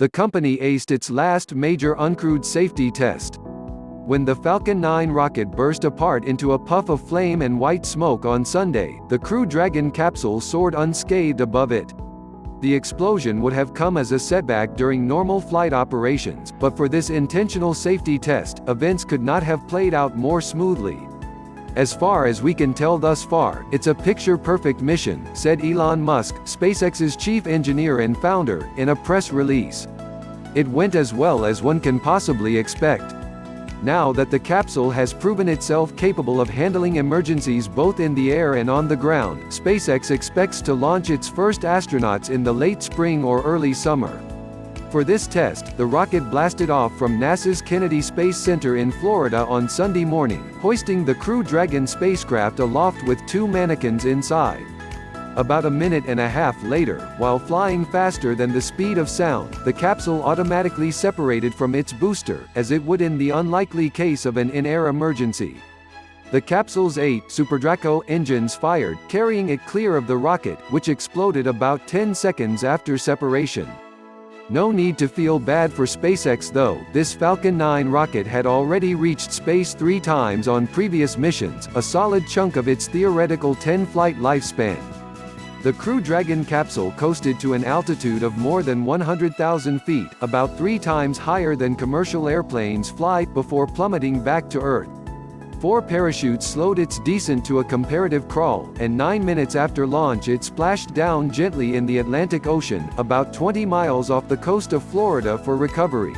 The company aced its last major uncrewed safety test. When the Falcon 9 rocket burst apart into a puff of flame and white smoke on Sunday, the Crew Dragon capsule soared unscathed above it. The explosion would have come as a setback during normal flight operations, but for this intentional safety test, events could not have played out more smoothly. "As far as we can tell thus far, it's a picture-perfect mission," said Elon Musk, SpaceX's chief engineer and founder, in a press release. "It went as well as one can possibly expect." Now that the capsule has proven itself capable of handling emergencies both in the air and on the ground, SpaceX expects to launch its first astronauts in the late spring or early summer. For this test, the rocket blasted off from NASA's Kennedy Space Center in Florida on Sunday morning, hoisting the Crew Dragon spacecraft aloft with 2 mannequins inside. About a minute and a half later, while flying faster than the speed of sound, the capsule automatically separated from its booster, as it would in the unlikely case of an in-air emergency. The capsule's 8 SuperDraco engines fired, carrying it clear of the rocket, which exploded about 10 seconds after separation. No need to feel bad for SpaceX though, this Falcon 9 rocket had already reached space 3 times on previous missions, a solid chunk of its theoretical 10-flight lifespan. The Crew Dragon capsule coasted to an altitude of more than 100,000 feet, about 3 times higher than commercial airplanes fly, before plummeting back to Earth. 4 parachutes slowed its descent to a comparative crawl, and 9 minutes after launch it splashed down gently in the Atlantic Ocean, about 20 miles off the coast of Florida for recovery.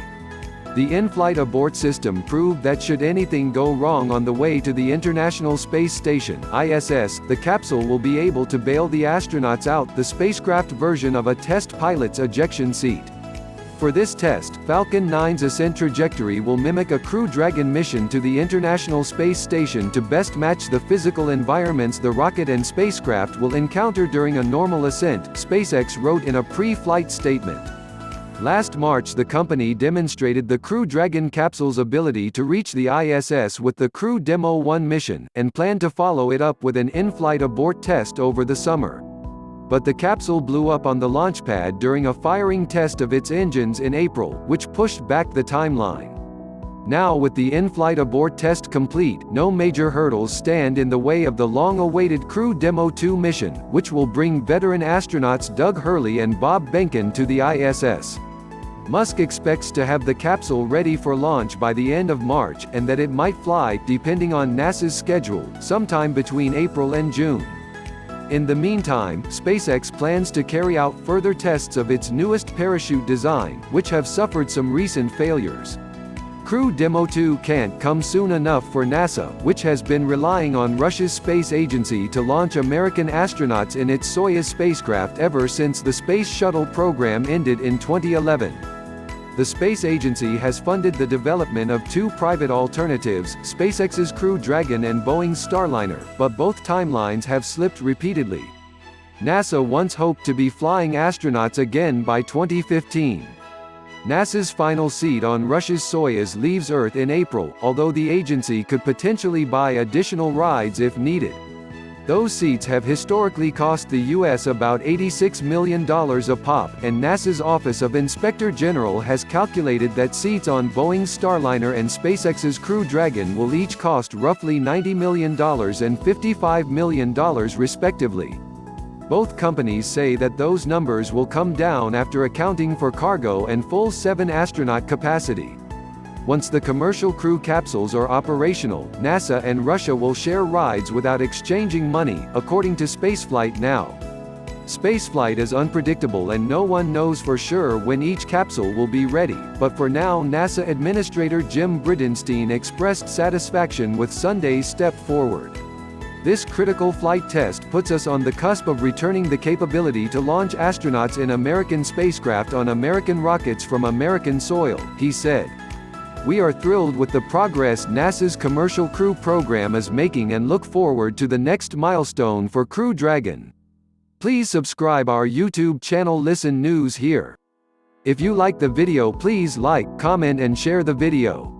The in-flight abort system proved that should anything go wrong on the way to the International Space Station (ISS), the capsule will be able to bail the astronauts out, the spacecraft version of a test pilot's ejection seat. For this test, Falcon 9's ascent trajectory will mimic a Crew Dragon mission to the International Space Station to best match the physical environments the rocket and spacecraft will encounter during a normal ascent, SpaceX wrote in a pre-flight statement. Last March the company demonstrated the Crew Dragon capsule's ability to reach the ISS with the Crew Demo 1 mission, and planned to follow it up with an in-flight abort test over the summer. But the capsule blew up on the launch pad during a firing test of its engines in April, which pushed back the timeline. Now with the in-flight abort test complete, no major hurdles stand in the way of the long-awaited Crew Demo 2 mission, which will bring veteran astronauts Doug Hurley and Bob Behnken to the ISS. Musk expects to have the capsule ready for launch by the end of March, and that it might fly, depending on NASA's schedule, sometime between April and June. In the meantime, SpaceX plans to carry out further tests of its newest parachute design, which have suffered some recent failures. Crew Demo 2 can't come soon enough for NASA, which has been relying on Russia's space agency to launch American astronauts in its Soyuz spacecraft ever since the Space Shuttle program ended in 2011. The space agency has funded the development of 2 private alternatives, SpaceX's Crew Dragon and Boeing's Starliner, but both timelines have slipped repeatedly. NASA once hoped to be flying astronauts again by 2015. NASA's final seat on Russia's Soyuz leaves Earth in April, although the agency could potentially buy additional rides if needed. Those seats have historically cost the U.S. about $86 million a pop, and NASA's Office of Inspector General has calculated that seats on Boeing's Starliner and SpaceX's Crew Dragon will each cost roughly $90 million and $55 million respectively. Both companies say that those numbers will come down after accounting for cargo and full 7-astronaut capacity. Once the commercial crew capsules are operational, NASA and Russia will share rides without exchanging money, according to Spaceflight Now. Spaceflight is unpredictable and no one knows for sure when each capsule will be ready, but for now NASA Administrator Jim Bridenstine expressed satisfaction with Sunday's step forward. This critical flight test puts us on the cusp of returning the capability to launch astronauts in American spacecraft on American rockets from American soil, he said. We are thrilled with the progress NASA's Commercial Crew program is making and look forward to the next milestone for Crew Dragon. Please subscribe our YouTube channel Listen News here. If you like the video, please like, comment and share the video.